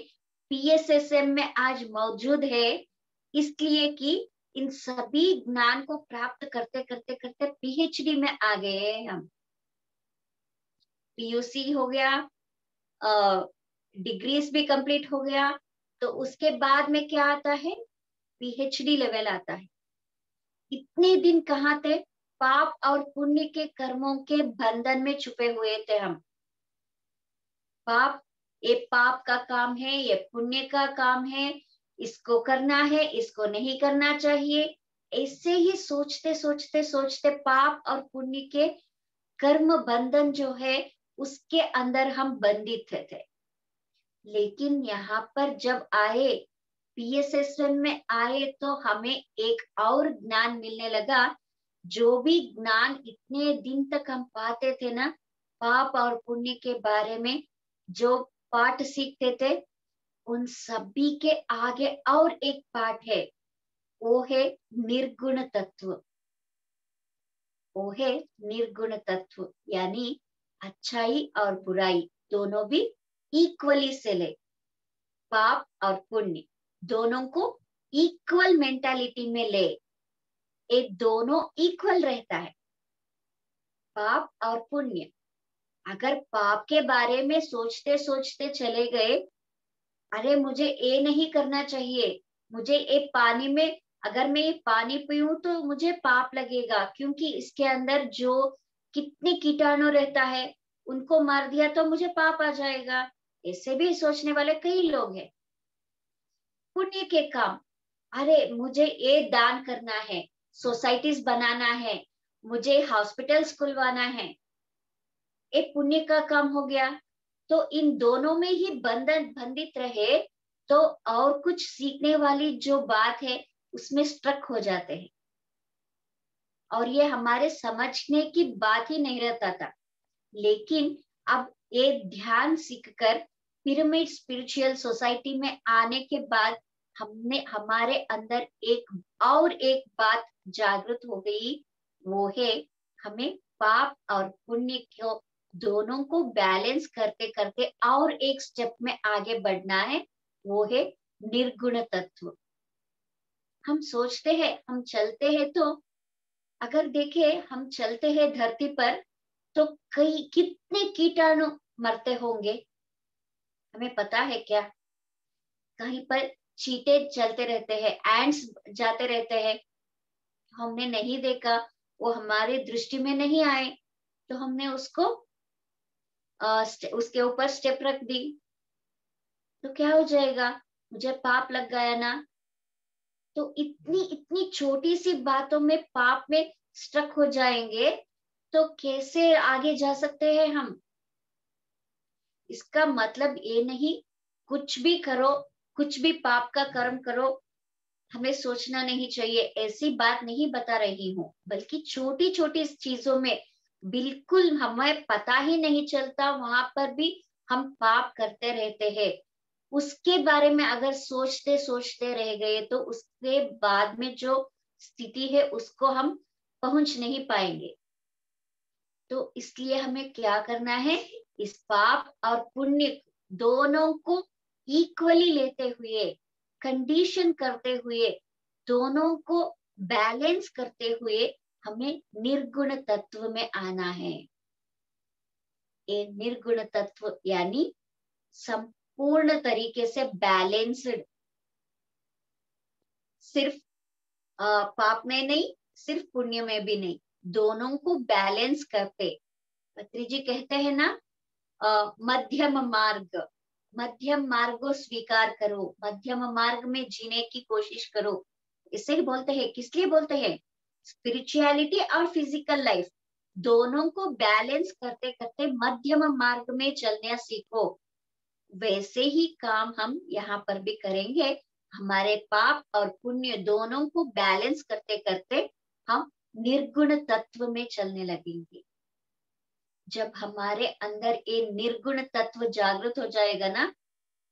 PSSM में आज मौजूद है, इसलिए कि इन सभी ज्ञान को प्राप्त करते करते करते PhD में आ गए हैं हम। PUC हो गया, डिग्रीज भी कंप्लीट हो गया, तो उसके बाद में क्या आता है, PhD लेवल आता है। इतने दिन कहाँ थे? पाप और पुण्य के कर्मों के बंधन में छुपे हुए थे हम। ये पाप का काम है, ये पुण्य का काम है, इसको करना है, इसको नहीं करना चाहिए, ऐसे ही सोचते सोचते सोचते पाप और पुण्य के कर्म बंधन जो है उसके अंदर हम बंधित थे। लेकिन यहाँ पर जब आए, PSSM में आए, तो हमें एक और ज्ञान मिलने लगा। जो भी ज्ञान इतने दिन तक हम पाते थे ना, पाप और पुण्य के बारे में जो पाठ सीखते थे, उन सभी के आगे और एक पाठ है, वो है निर्गुण तत्व। वो है निर्गुण तत्व, यानी अच्छाई और बुराई दोनों भी इक्वली से ले। पाप और पुण्य दोनों को इक्वल मेंटालिटी में ले, ये दोनों इक्वल रहता है। पाप और पुण्य, अगर पाप के बारे में सोचते सोचते चले गए, अरे मुझे ये नहीं करना चाहिए, मुझे ये पानी में, अगर मैं ये पानी पीऊं तो मुझे पाप लगेगा क्योंकि इसके अंदर जो कितने कीटाणु रहता है उनको मार दिया तो मुझे पाप आ जाएगा, ऐसे भी सोचने वाले कई लोग हैं। पुण्य के काम, अरे मुझे ये दान करना है, सोसाइटीज बनाना है, मुझे हॉस्पिटल्स खुलवाना है, ये पुण्य का काम हो गया। तो इन दोनों में ही बंधित रहे तो और कुछ सीखने वाली जो बात है उसमें स्ट्रक हो जाते हैं, और ये हमारे समझने की बात ही नहीं रहता था। लेकिन अब ये ध्यान सीखकर पिरामिड स्पिरिचुअल सोसाइटी में आने के बाद हमारे अंदर एक बात जागृत हो गई, वो है हमें पाप और पुण्य को दोनों को बैलेंस करते करते और एक स्टेप में आगे बढ़ना है, वो है निर्गुण तत्व। हम सोचते हैं, हम चलते हैं, तो अगर देखे हम चलते हैं धरती पर तो कई कितने कीटाणु मरते होंगे, हमें पता है क्या? कहीं पर चींटे चलते रहते हैं, एंड्स जाते रहते हैं, हमने नहीं देखा, वो हमारे दृष्टि में नहीं आए, तो हमने उसको उसके ऊपर स्टेप रख दी, तो क्या हो जाएगा? मुझे पाप लग गया ना। तो इतनी इतनी छोटी सी बातों में पाप में स्ट्रक हो जाएंगे, तो कैसे आगे जा सकते हैं हम? इसका मतलब ये नहीं कुछ भी करो, कुछ भी पाप का कर्म करो, हमें सोचना नहीं चाहिए, ऐसी बात नहीं बता रही हूँ, बल्कि छोटी छोटी चीजों में बिल्कुल हमें पता ही नहीं चलता, वहां पर भी हम पाप करते रहते हैं। उसके बारे में अगर सोचते सोचते रह गए तो उसके बाद में जो स्थिति है उसको हम पहुंच नहीं पाएंगे। तो इसलिए हमें क्या करना है? इस पाप और पुण्य दोनों को इक्वली लेते हुए, कंडीशन करते हुए, दोनों को बैलेंस करते हुए हमें निर्गुण तत्व में आना है। ये निर्गुण तत्व यानी संपूर्ण तरीके से बैलेंस्ड, सिर्फ पाप में नहीं, सिर्फ पुण्य में भी नहीं, दोनों को बैलेंस करते। पत्री जी कहते हैं ना, मध्यम मार्ग, मध्यम मार्ग को स्वीकार करो, मध्यम मार्ग में जीने की कोशिश करो। इसे ही बोलते हैं, किस लिए बोलते हैं? स्पिरिचुअलिटी और फिजिकल लाइफ दोनों को बैलेंस करते करते मध्यम मार्ग में चलना सीखो। वैसे ही काम हम यहाँ पर भी करेंगे, हमारे पाप और पुण्य दोनों को बैलेंस करते करते हम निर्गुण तत्व में चलने लगेंगे। जब हमारे अंदर ये निर्गुण तत्व जागृत हो जाएगा ना,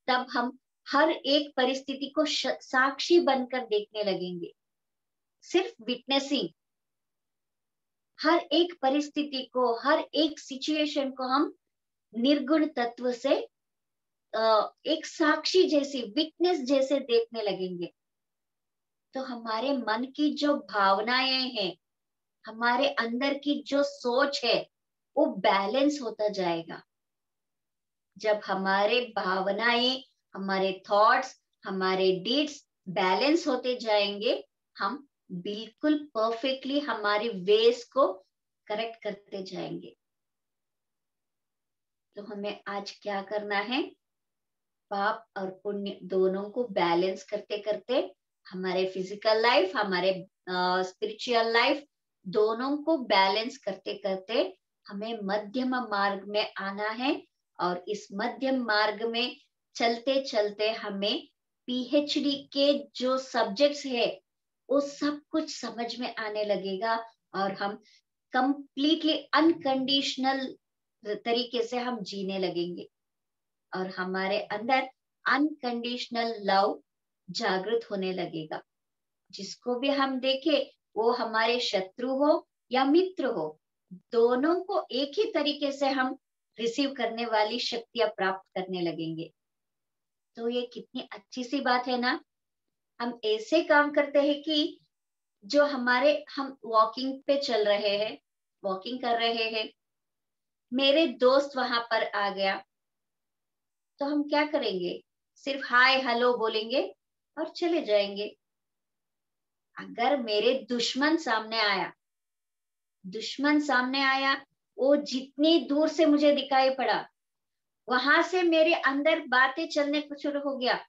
तब हम हर एक परिस्थिति को साक्षी बनकर देखने लगेंगे, सिर्फ विटनेसिंग। हर एक परिस्थिति को, हर एक सिचुएशन को हम निर्गुण तत्व से एक साक्षी जैसी, विटनेस जैसे देखने लगेंगे। तो हमारे मन की जो भावनाएं हैं, हमारे अंदर की जो सोच है, वो बैलेंस होता जाएगा। जब हमारे भावनाएं, हमारे थॉट्स, हमारे डीड्स बैलेंस होते जाएंगे, हम बिल्कुल परफेक्टली हमारे वेज को करेक्ट करते जाएंगे। तो हमें आज क्या करना है? पाप और पुण्य दोनों को बैलेंस करते करते हमारे फिजिकल लाइफ, हमारे स्पिरिचुअल लाइफ दोनों को बैलेंस करते करते हमें मध्यम मार्ग में आना है। और इस मध्यम मार्ग में चलते चलते हमें पीएचडी के जो सब्जेक्ट्स है वो सब कुछ समझ में आने लगेगा, और हम कंप्लीटली अनकंडीशनल तरीके से हम जीने लगेंगे, और हमारे अंदर अनकंडीशनल लव जागृत होने लगेगा। जिसको भी हम देखे, वो हमारे शत्रु हो या मित्र हो, दोनों को एक ही तरीके से हम रिसीव करने वाली शक्तियां प्राप्त करने लगेंगे। तो ये कितनी अच्छी सी बात है ना। हम ऐसे काम करते हैं कि जो हमारे, हम वॉकिंग पे चल रहे हैं, वॉकिंग कर रहे हैं, मेरे दोस्त वहां पर आ गया, तो हम क्या करेंगे? सिर्फ हाय हेलो बोलेंगे और चले जाएंगे। अगर मेरे दुश्मन सामने आया, दुश्मन सामने आया, वो जितनी दूर से मुझे दिखाई पड़ा, वहां से मेरे अंदर बातें चलने को शुरू हो गया।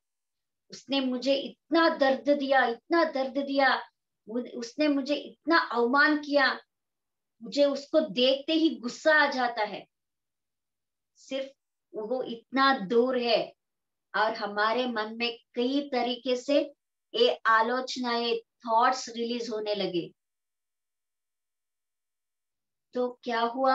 उसने मुझे इतना दर्द दिया, इतना दर्द दिया, उसने मुझे इतना अवमान किया, मुझे उसको देखते ही गुस्सा आ जाता है। सिर्फ वो इतना दूर है, और हमारे मन में कई तरीके से ये आलोचनाएं, थॉट्स रिलीज होने लगे। तो क्या हुआ?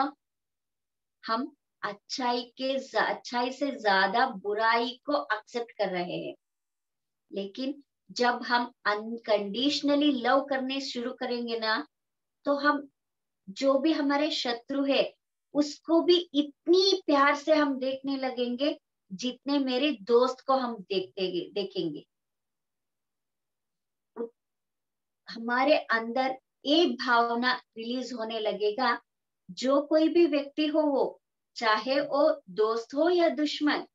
हम अच्छाई से ज्यादा बुराई को एक्सेप्ट कर रहे हैं। लेकिन जब हम अनकंडीशनली लव करने शुरू करेंगे ना, तो हम जो भी हमारे शत्रु है उसको भी इतनी प्यार से हम देखने लगेंगे जितने मेरे दोस्त को हम देखेंगे। हमारे अंदर एक भावना रिलीज होने लगेगा, जो कोई भी व्यक्ति हो, वो चाहे वो दोस्त हो या दुश्मन,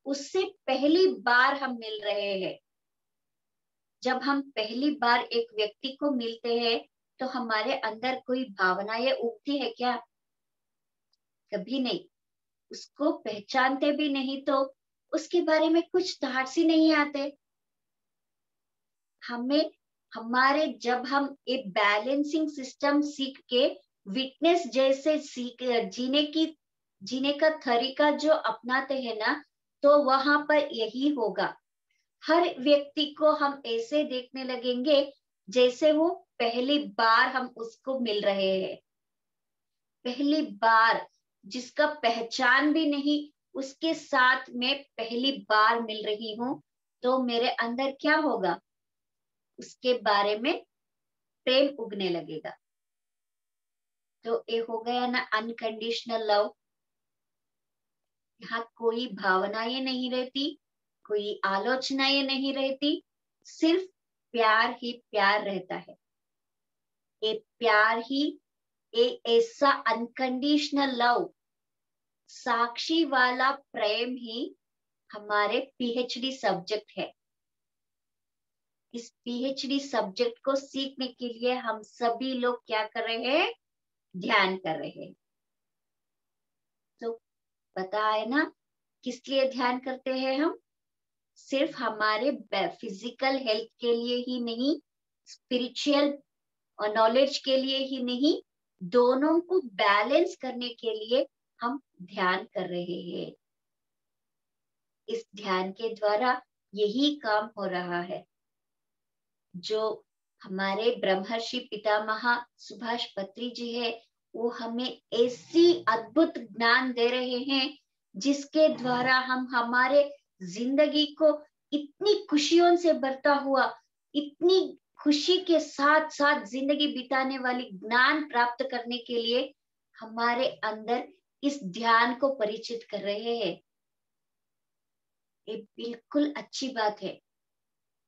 उससे पहली बार हम मिल रहे हैं। जब हम पहली बार एक व्यक्ति को मिलते हैं तो हमारे अंदर कोई भावनाएं उठती है क्या? कभी नहीं। उसको पहचानते भी नहीं तो उसके बारे में कुछ थॉट्स ही नहीं आते हमें। हमारे जब हम एक बैलेंसिंग सिस्टम सीख के विटनेस जैसे सीख जीने का तरीका जो अपनाते हैं ना, तो वहां पर यही होगा। हर व्यक्ति को हम ऐसे देखने लगेंगे जैसे वो पहली बार हम उसको मिल रहे हैं। पहली बार जिसका पहचान भी नहीं, उसके साथ मैं पहली बार मिल रही हूँ, तो मेरे अंदर क्या होगा? उसके बारे में प्रेम उगने लगेगा। तो ये हो गया ना अनकंडीशनल लव। यहाँ कोई भावनाएं नहीं रहती, कोई आलोचनाएं नहीं रहती, सिर्फ प्यार ही प्यार रहता है। ये प्यार ही, एक ऐसा अनकंडीशनल लव, साक्षी वाला प्रेम ही हमारे पीएचडी सब्जेक्ट है। इस पीएचडी सब्जेक्ट को सीखने के लिए हम सभी लोग क्या कर रहे हैं? ध्यान कर रहे हैं। तो पता है ना किस लिए ध्यान करते हैं हम? सिर्फ हमारे फिजिकल हेल्थ के लिए ही नहीं, स्पिरिचुअल और नॉलेज के लिए ही नहीं, दोनों को बैलेंस करने के लिए हम ध्यान कर रहे हैं। इस ध्यान के द्वारा यही काम हो रहा है। जो हमारे ब्रह्मर्षि पितामह सुभाष पत्री जी है, वो हमें ऐसी अद्भुत ज्ञान दे रहे हैं जिसके द्वारा हम हमारे जिंदगी को इतनी खुशियों से भरता हुआ, इतनी खुशी के साथ साथ जिंदगी बिताने वाली ज्ञान प्राप्त करने के लिए हमारे अंदर इस ध्यान को परिचित कर रहे हैं। ये बिल्कुल अच्छी बात है।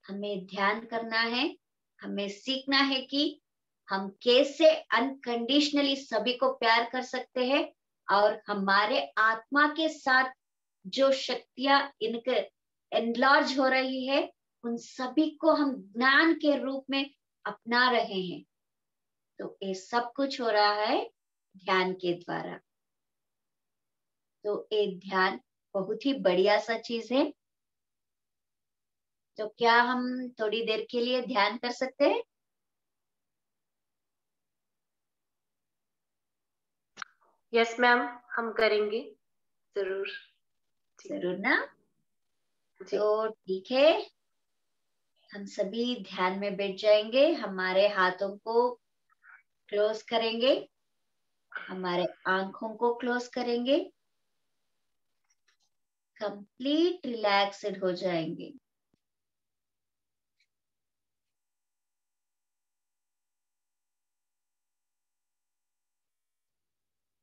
हमें ध्यान करना है, हमें सीखना है कि हम कैसे अनकंडीशनली सभी को प्यार कर सकते हैं, और हमारे आत्मा के साथ जो शक्तियां इनके एनलार्ज हो रही है, उन सभी को हम ज्ञान के रूप में अपना रहे हैं। तो ये सब कुछ हो रहा है ध्यान के द्वारा। तो ये ध्यान बहुत ही बढ़िया सा चीज है। तो क्या हम थोड़ी देर के लिए ध्यान कर सकते हैं? यस मैम, हम करेंगे जरूर। जरूर ना। जी। तो ठीक है, हम सभी ध्यान में बैठ जाएंगे। हमारे हाथों को क्लोज करेंगे, हमारे आंखों को क्लोज करेंगे, कंप्लीट रिलैक्स्ड हो जाएंगे।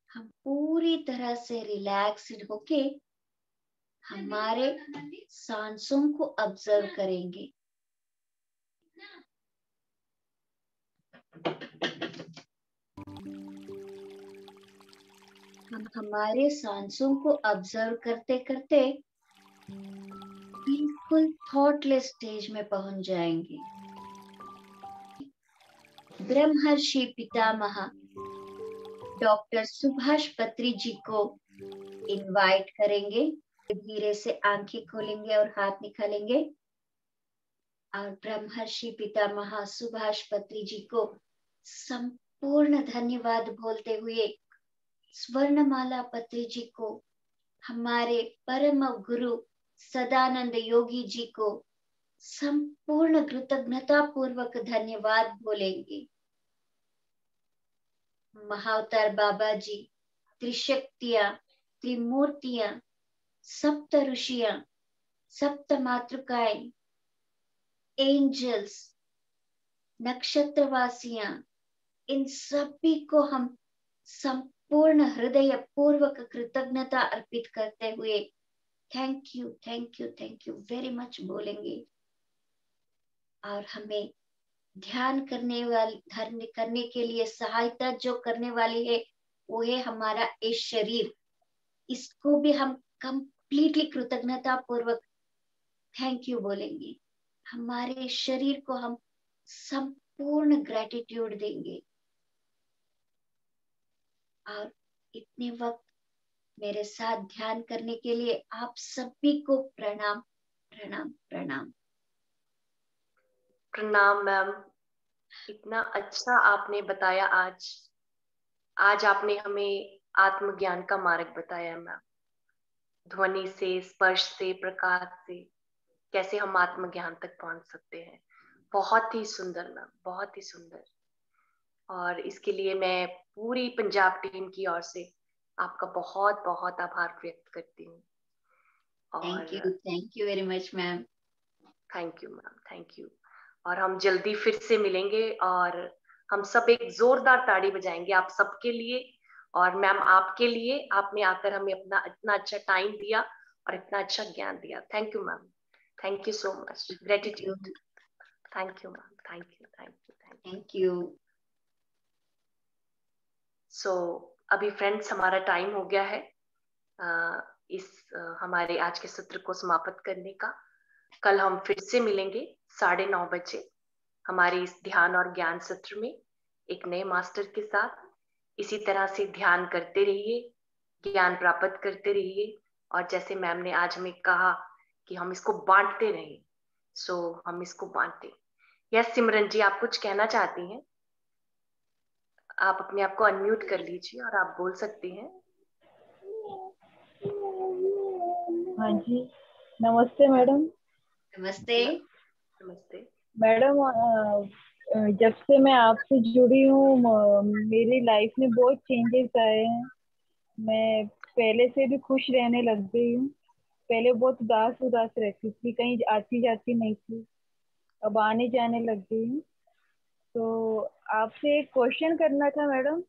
हम पूरी तरह से रिलैक्स्ड होके हमारे सांसों को ऑब्जर्व करेंगे। हम हमारे सांसों को ऑब्जर्व करते करते बिल्कुल थॉटलेस स्टेज में पहुंच जाएंगे। ब्रह्मर्षि पितामह डॉक्टर सुभाष पत्री जी को इनवाइट करेंगे। धीरे से आंखें खोलेंगे और हाथ निकालेंगे, और ब्रह्मर्षि पितामह सुभाष पत्री जी को संपूर्ण धन्यवाद बोलते हुए स्वर्णमाला पत्री जी को, हमारे परम गुरु सदानंद योगी जी को संपूर्ण कृतज्ञता पूर्वक धन्यवाद बोलेंगे। महाअवतार बाबा जी, त्रिशक्तियां, त्रिमूर्तियां, सप्त ऋषियां, सप्त मातृकाएं, एंजल्स, नक्षत्रवासियां, इन सभी को हम संपूर्ण हृदय पूर्वक कृतज्ञता अर्पित करते हुए thank you, thank you, thank you very much बोलेंगे। और हमें ध्यान करने के लिए सहायता जो करने वाली है वो है हमारा ये शरीर। इसको भी हम कंप्लीटली कृतज्ञता पूर्वक थैंक यू बोलेंगे। हमारे शरीर को हम संपूर्ण ग्रेटिट्यूड देंगे। और इतने वक्त मेरे साथ ध्यान करने के लिए आप सभी को प्रणाम प्रणाम प्रणाम। प्रणाम मैम, इतना अच्छा आपने बताया। आज आपने हमें आत्मज्ञान का मार्ग बताया मैम। ध्वनि से, स्पर्श से, प्रकाश से कैसे हम आत्मज्ञान तक पहुंच सकते हैं। बहुत ही सुंदर मैम, बहुत ही सुंदर। और इसके लिए मैं पूरी पंजाब टीम की ओर से आपका बहुत बहुत आभार व्यक्त करती हूँ। Thank you very much ma'am. Thank you ma'am, thank you. और हम जल्दी फिर से मिलेंगे और हम सब एक जोरदार ताड़ी बजाएंगे आप सबके लिए और मैम आपके लिए। आपने आकर हमें अपना इतना अच्छा टाइम दिया और इतना अच्छा ज्ञान दिया। Thank you ma'am, thank you so much. Gratitude. Thank you ma'am, thank you, thank you, thank you. So अभी फ्रेंड्स हमारा टाइम हो गया है हमारे आज के सत्र को समाप्त करने का। कल हम फिर से मिलेंगे 9:30 बजे हमारे इस ध्यान और ज्ञान सत्र में एक नए मास्टर के साथ। इसी तरह से ध्यान करते रहिए, ज्ञान प्राप्त करते रहिए और जैसे मैम ने आज हमें कहा कि हम इसको बांटते रहें, सो हम इसको बांटते। यस सिमरन जी, आप कुछ कहना चाहती हैं? आप अपने आप को अनम्यूट कर लीजिए और आप बोल सकती हैं। हाँ जी, नमस्ते मैडम। नमस्ते। नमस्ते मैडम, जब से मैं आपसे जुड़ी हूँ मेरी लाइफ में बहुत चेंजेस आए हैं। मैं पहले से भी खुश रहने लग गई हूँ। पहले बहुत उदास उदास रहती थी, कहीं आती जाती नहीं थी, अब आने जाने लग गई हूँ। तो आपसे एक क्वेश्चन करना था मैडम।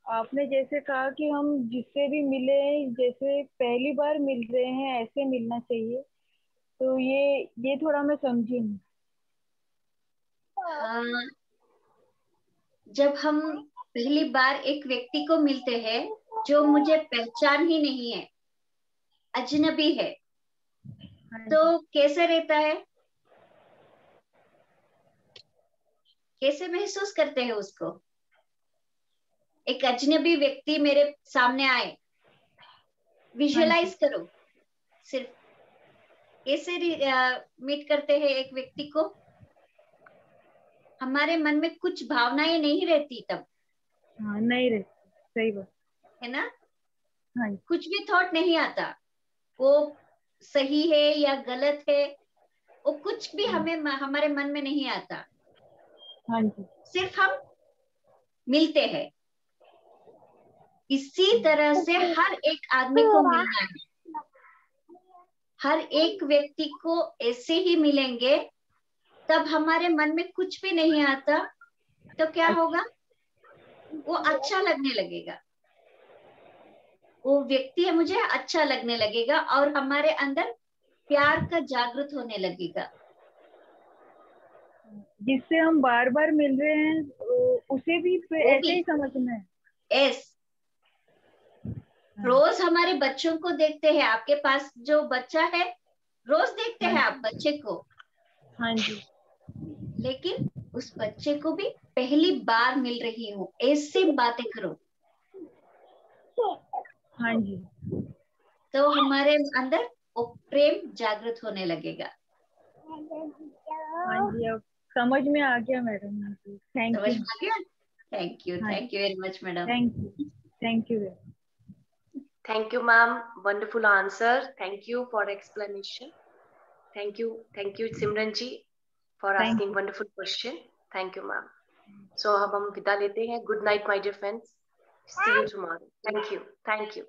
आपने जैसे कहा कि हम जिससे भी मिले, जैसे पहली बार मिल रहे हैं ऐसे मिलना चाहिए, तो ये थोड़ा मैं समझी नहीं। हाँ, जब हम पहली बार एक व्यक्ति को मिलते हैं जो मुझे पहचान ही नहीं है, अजनबी है, तो कैसे रहता है, कैसे महसूस करते हैं उसको? एक अजनबी व्यक्ति मेरे सामने आए, विजुअलाइज करो सिर्फ कैसे मीट करते हैं एक व्यक्ति को। हमारे मन में कुछ भावनाएं नहीं रहती तब। हाँ, नहीं रहती, सही बात है ना। हाँ। कुछ भी थॉट नहीं आता, वो सही है या गलत है, वो कुछ भी हमें हमारे मन में नहीं आता। हाँ जी। सिर्फ हम मिलते हैं। इसी तरह से हर एक आदमी को मिलना है। हर एक व्यक्ति को ऐसे ही मिलेंगे, तब हमारे मन में कुछ भी नहीं आता, तो क्या होगा? वो अच्छा लगने लगेगा, वो व्यक्ति है मुझे अच्छा लगने लगेगा और हमारे अंदर प्यार का जागृत होने लगेगा। जिससे हम बार बार मिल रहे हैं उसे भी ऐसे ही समझना है। यस। रोज हमारे बच्चों को देखते हैं, आपके पास जो बच्चा है रोज देखते हैं आप बच्चे को। हाँ जी। लेकिन उस बच्चे को भी पहली बार मिल रही हूँ, ऐसे बातें करो। हाँ जी। तो हमारे अंदर वो प्रेम जागृत होने लगेगा। हाँ जी, अब समझ में आ गया मैडम। थैंक समझ यू। में आ गया? Thank you very much madam. Thank you. Thank you, ma'am. Wonderful answer. Thank you for explanation. Thank you, Simran ji, for asking wonderful question. Thank you, ma'am. So अब हम विदा लेते हैं. Good night, my dear friends. See you tomorrow. Thank you.